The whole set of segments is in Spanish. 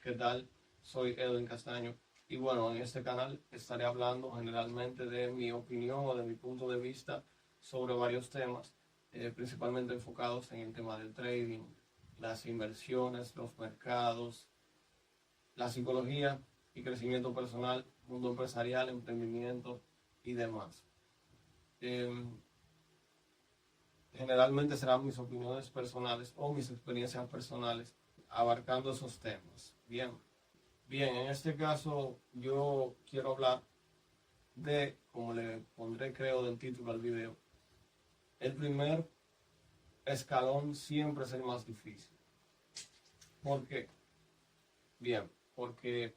¿Qué tal? Soy Edwin Castaño y bueno, en este canal estaré hablando generalmente de mi opinión o de mi punto de vista sobre varios temas, principalmente enfocados en el tema del trading, las inversiones, los mercados, la psicología y crecimiento personal, mundo empresarial, emprendimiento y demás. Eh, Generalmente serán mis opiniones personales o mis experiencias personales abarcando esos temas. Bien, en este caso yo quiero hablar de, como le pondré creo del título al video, el primer escalón siempre es el más difícil. ¿Por qué? Bien, porque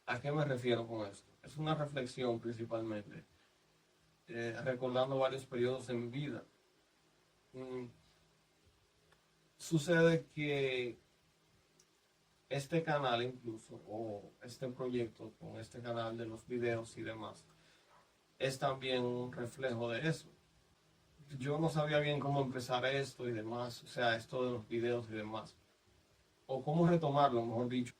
¿a qué me refiero con esto? Es una reflexión principalmente, recordando varios periodos de mi vida. Mm, Sucede que este canal incluso, o este proyecto con este canal de los videos y demás, es también un reflejo de eso. Yo no sabía bien cómo empezar esto y demás, o sea, esto de los videos y demás, o cómo retomarlo, mejor dicho.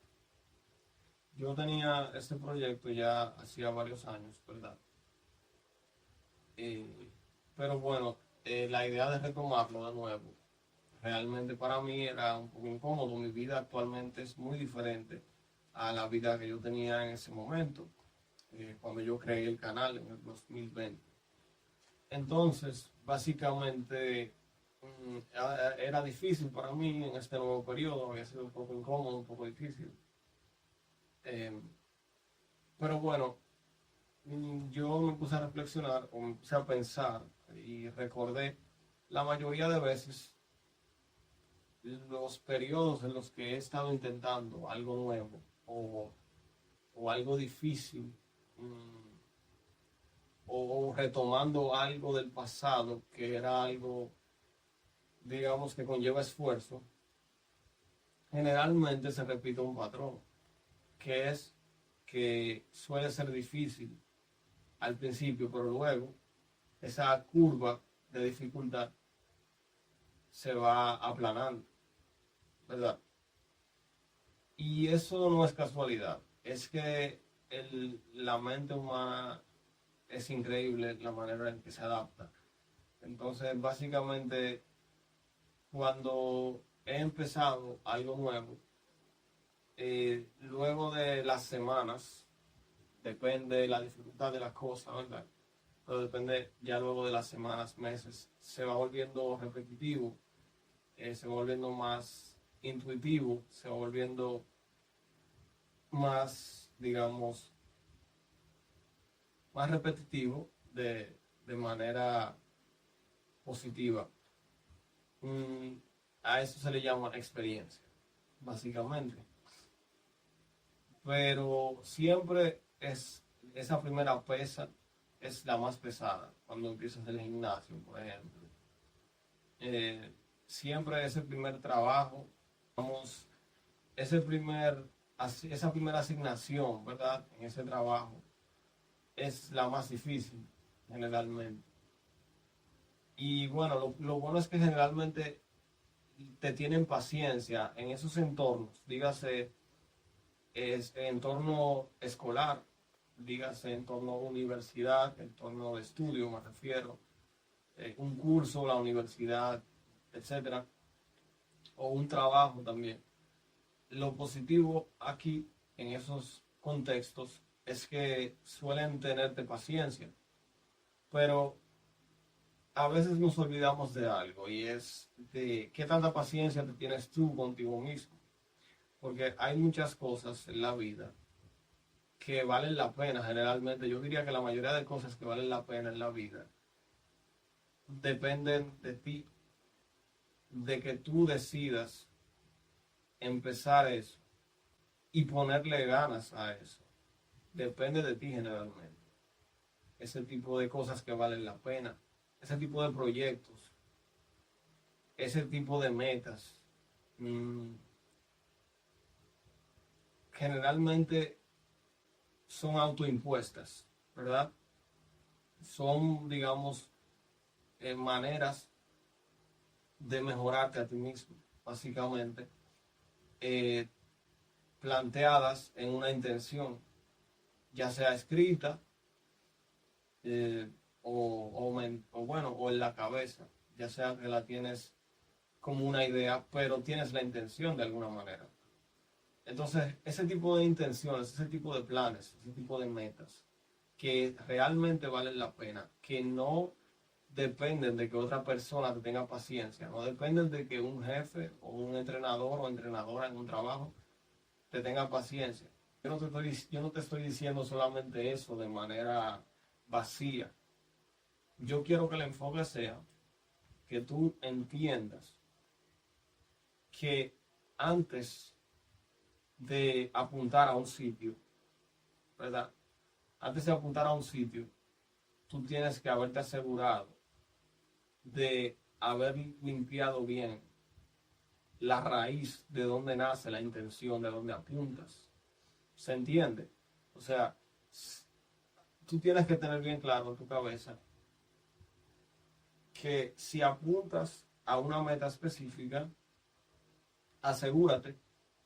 Yo tenía este proyecto ya hacía varios años, ¿verdad? Eh, pero bueno, la idea de retomarlo de nuevo, realmente para mí era un poco incómodo. Mi vida actualmente es muy diferente a la vida que yo tenía en ese momento, cuando yo creé el canal en el 2020. Entonces, básicamente, era difícil para mí en este nuevo periodo, había sido un poco incómodo, un poco difícil. Eh, pero bueno, yo me puse a reflexionar o me puse a pensar y recordé la mayoría de veces los periodos en los que he estado intentando algo nuevo o algo difícil, o retomando algo del pasado que era algo, digamos, que conlleva esfuerzo. Generalmente se repite un patrón, que es que suele ser difícil al principio, pero luego esa curva de dificultad se va aplanando, ¿verdad? Y eso no es casualidad, es que la mente humana es increíble la manera en que se adapta. Entonces, básicamente, cuando he empezado algo nuevo, luego de las semanas, depende de la dificultad de la cosa, ¿verdad? Pero depende ya luego de las semanas, meses, se va volviendo repetitivo, se va volviendo más intuitivo, se va volviendo más, digamos, más repetitivo de manera positiva. Mm, a eso se le llama experiencia, básicamente. Pero siempre es esa primera pesa es la más pesada cuando empiezas el gimnasio, por ejemplo. Siempre ese primer trabajo, vamos, ese primer, esa primera asignación, ¿verdad? En ese trabajo es la más difícil, generalmente. Y bueno, lo bueno es que generalmente te tienen paciencia en esos entornos, dígase entorno escolar, dígase entorno universidad, entorno de estudio, me refiero, un curso, la universidad, etcétera, o un trabajo también. Lo positivo aquí, en esos contextos, es que suelen tenerte paciencia, pero a veces nos olvidamos de algo y es de qué tanta paciencia te tienes tú contigo mismo, porque hay muchas cosas en la vida que valen la pena generalmente. Yo diría que la mayoría de cosas que valen la pena en la vida dependen de ti, de que tú decidas empezar eso y ponerle ganas a eso. Depende de ti generalmente. Ese tipo de cosas que valen la pena, ese tipo de proyectos, ese tipo de metas, mmm, generalmente son autoimpuestas, ¿verdad? Son, digamos, maneras de mejorarte a ti mismo, básicamente. Eh, planteadas en una intención, ya sea escrita o en la cabeza, ya sea que la tienes como una idea, pero tienes la intención de alguna manera. Entonces, ese tipo de intenciones, ese tipo de planes, ese tipo de metas, que realmente valen la pena, que no dependen de que otra persona te tenga paciencia, no dependen de que un jefe o un entrenador o entrenadora en un trabajo te tenga paciencia. Yo no te estoy diciendo solamente eso de manera vacía. Yo quiero que el enfoque sea que tú entiendas que antes de apuntar a un sitio, ¿verdad? Antes de apuntar a un sitio, tú tienes que haberte asegurado de haber limpiado bien la raíz de donde nace la intención, de donde apuntas. ¿Se entiende? O sea, tú tienes que tener bien claro en tu cabeza que si apuntas a una meta específica, asegúrate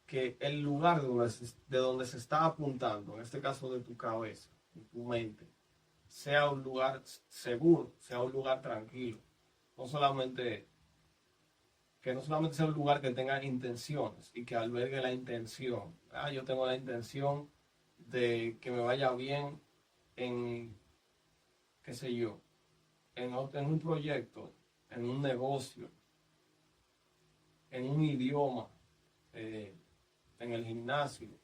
que el lugar de donde se está apuntando, en este caso de tu cabeza, de tu mente, sea un lugar seguro, sea un lugar tranquilo. No solamente, que no solamente sea un lugar que tenga intenciones y que albergue la intención. Ah, yo tengo la intención de que me vaya bien en, qué sé yo, en un proyecto, en un negocio, en un idioma, eh, en el gimnasio,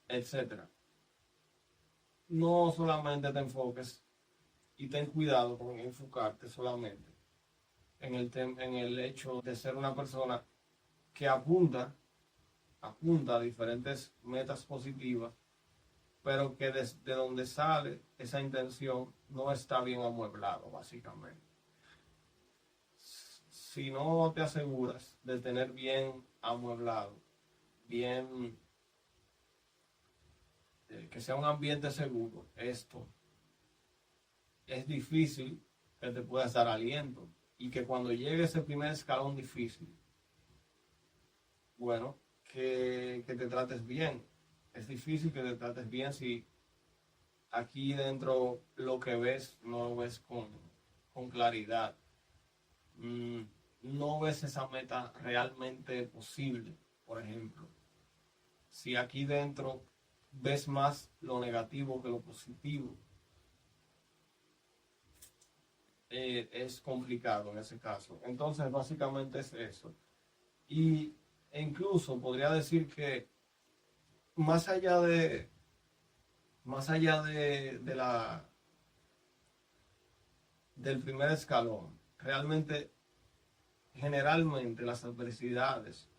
etcétera. No solamente te enfoques y ten cuidado con enfocarte solamente en el hecho de ser una persona que apunta a diferentes metas positivas, pero que desde donde sale esa intención no está bien amueblado, básicamente. Si no te aseguras de tener bien amueblado, bien, que sea un ambiente seguro, esto es difícil que te puedas dar aliento y que cuando llegue ese primer escalón difícil, bueno, que te trates bien. Es difícil que te trates bien si aquí dentro lo que ves no lo ves con claridad. Mm, no ves esa meta realmente posible, por ejemplo. Si aquí dentro ves más lo negativo que lo positivo, es complicado en ese caso. Entonces, básicamente es eso. Y e incluso podría decir que más allá de, más allá del primer escalón, realmente, generalmente las adversidades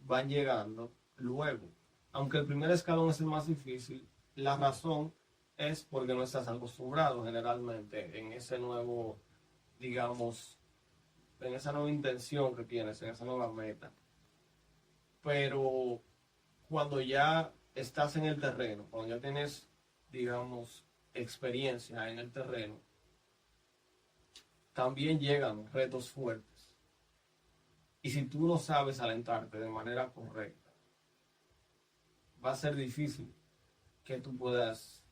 van llegando luego. Aunque el primer escalón es el más difícil, la razón es porque no estás acostumbrado generalmente en ese nuevo, digamos, en esa nueva intención que tienes, en esa nueva meta. Pero cuando ya estás en el terreno, cuando ya tienes, digamos, experiencia en el terreno, también llegan retos fuertes. Y si tú no sabes alentarte de manera correcta, va a ser difícil que tú puedas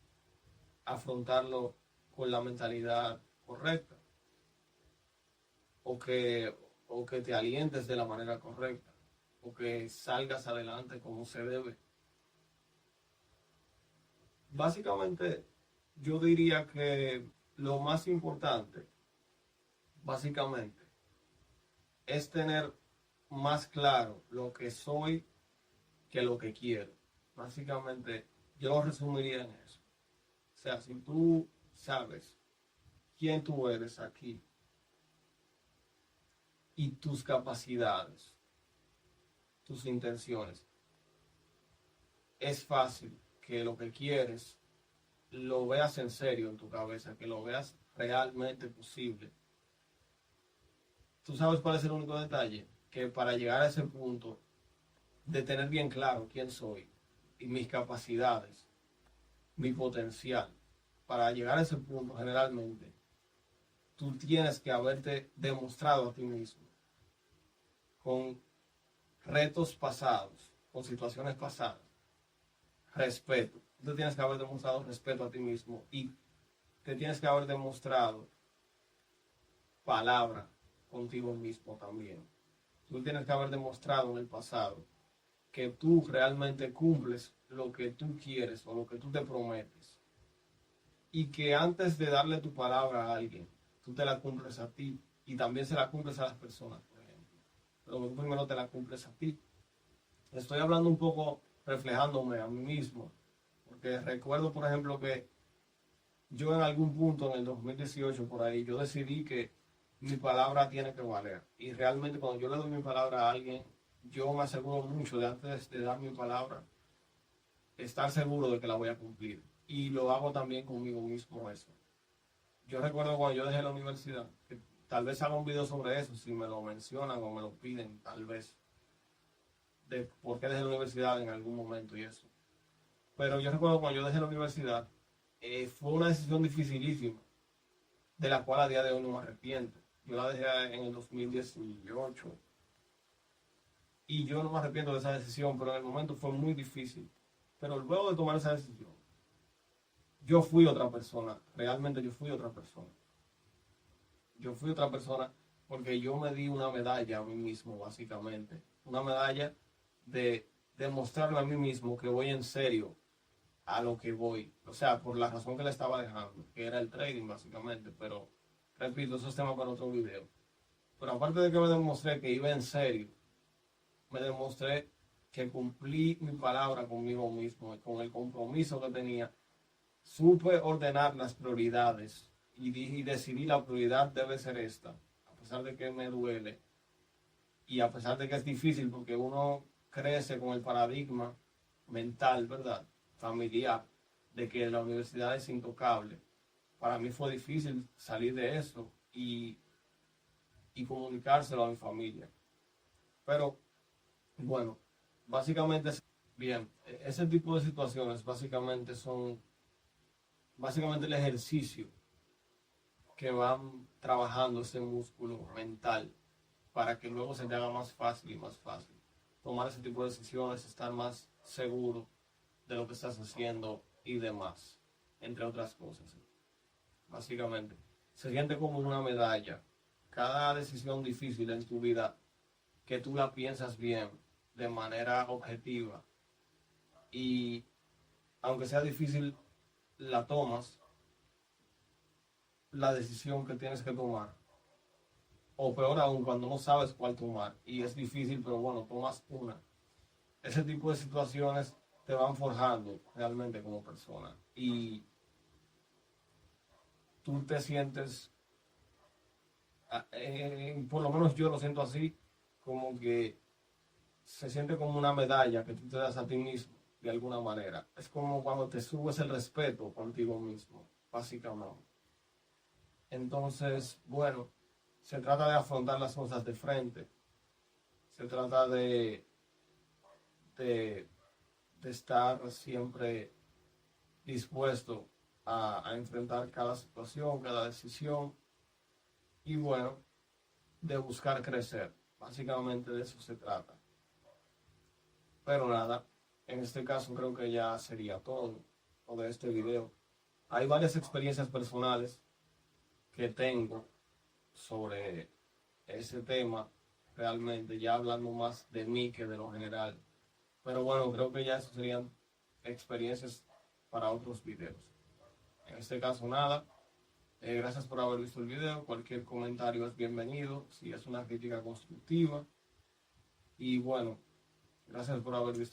afrontarlo con la mentalidad correcta o que, o que te alientes de la manera correcta o que salgas adelante como se debe. Básicamente, yo diría que lo más importante, básicamente, es tener más claro lo que soy que lo que quiero. Básicamente, yo lo resumiría en eso. O sea, si tú sabes quién tú eres aquí y tus capacidades, tus intenciones, es fácil que lo que quieres lo veas en serio en tu cabeza, que lo veas realmente posible. ¿Tú sabes cuál es el único detalle? Que para llegar a ese punto de tener bien claro quién soy y mis capacidades, mi potencial, para llegar a ese punto generalmente, tú tienes que haberte demostrado a ti mismo con retos pasados, con situaciones pasadas, respeto. Tú tienes que haber demostrado respeto a ti mismo y te tienes que haber demostrado palabra contigo mismo también. Tú tienes que haber demostrado en el pasado que tú realmente cumples lo que tú quieres o lo que tú te prometes. Y que antes de darle tu palabra a alguien, tú te la cumples a ti y también se la cumples a las personas, por ejemplo. Pero tú primero te la cumples a ti. Estoy hablando un poco reflejándome a mí mismo, porque recuerdo, por ejemplo, que yo en algún punto en el 2018 por ahí, yo decidí que mi palabra tiene que valer. Y realmente cuando yo le doy mi palabra a alguien, yo me aseguro mucho de antes de dar mi palabra, estar seguro de que la voy a cumplir. Y lo hago también conmigo mismo eso. Yo recuerdo cuando yo dejé la universidad, que tal vez haga un video sobre eso, si me lo mencionan o me lo piden, tal vez, de por qué dejé la universidad en algún momento y eso. Pero yo recuerdo cuando yo dejé la universidad, fue una decisión dificilísima, de la cual a día de hoy no me arrepiento. Yo la dejé en el 2018 y yo no me arrepiento de esa decisión, pero en el momento fue muy difícil. Pero luego de tomar esa decisión, yo fui otra persona, realmente yo fui otra persona. Yo fui otra persona porque yo me di una medalla a mí mismo, básicamente. Una medalla de demostrarme a mí mismo que voy en serio a lo que voy. O sea, por la razón que le estaba dejando, que era el trading, básicamente. Pero, repito, eso es tema para otro video. Pero aparte de que me demostré que iba en serio, me demostré que cumplí mi palabra conmigo mismo, con el compromiso que tenía. Supe ordenar las prioridades y decidí la prioridad debe ser esta, a pesar de que me duele y a pesar de que es difícil porque uno crece con el paradigma mental, ¿verdad? Familiar, de que la universidad es intocable. Para mí fue difícil salir de eso y comunicárselo a mi familia. Pero bueno, básicamente, bien, ese tipo de situaciones básicamente son básicamente el ejercicio que van trabajando ese músculo mental para que luego se te haga más fácil y más fácil tomar ese tipo de decisiones, estar más seguro de lo que estás haciendo y demás, entre otras cosas. Básicamente, se siente como una medalla. Cada decisión difícil en tu vida, que tú la piensas bien, de manera objetiva, y aunque sea difícil, la tomas, la decisión que tienes que tomar. O peor aún, cuando no sabes cuál tomar. Y es difícil, pero bueno, tomas una. Ese tipo de situaciones te van forjando realmente como persona. Y tú te sientes, por lo menos yo lo siento así, como que se siente como una medalla que tú te das a ti mismo, de alguna manera. Es como cuando te subes el respeto contigo mismo, básicamente. Entonces, bueno, se trata de afrontar las cosas de frente. Se trata de, de estar siempre dispuesto a enfrentar cada situación, cada decisión y bueno, de buscar crecer. Básicamente de eso se trata. Pero nada, en este caso creo que ya sería todo de este video. Hay varias experiencias personales que tengo sobre ese tema, realmente, ya hablando más de mí que de lo general. Pero bueno, creo que ya eso serían experiencias para otros videos. En este caso, nada. Gracias por haber visto el video. Cualquier comentario es bienvenido, si es una crítica constructiva. Y bueno, gracias por haber visto.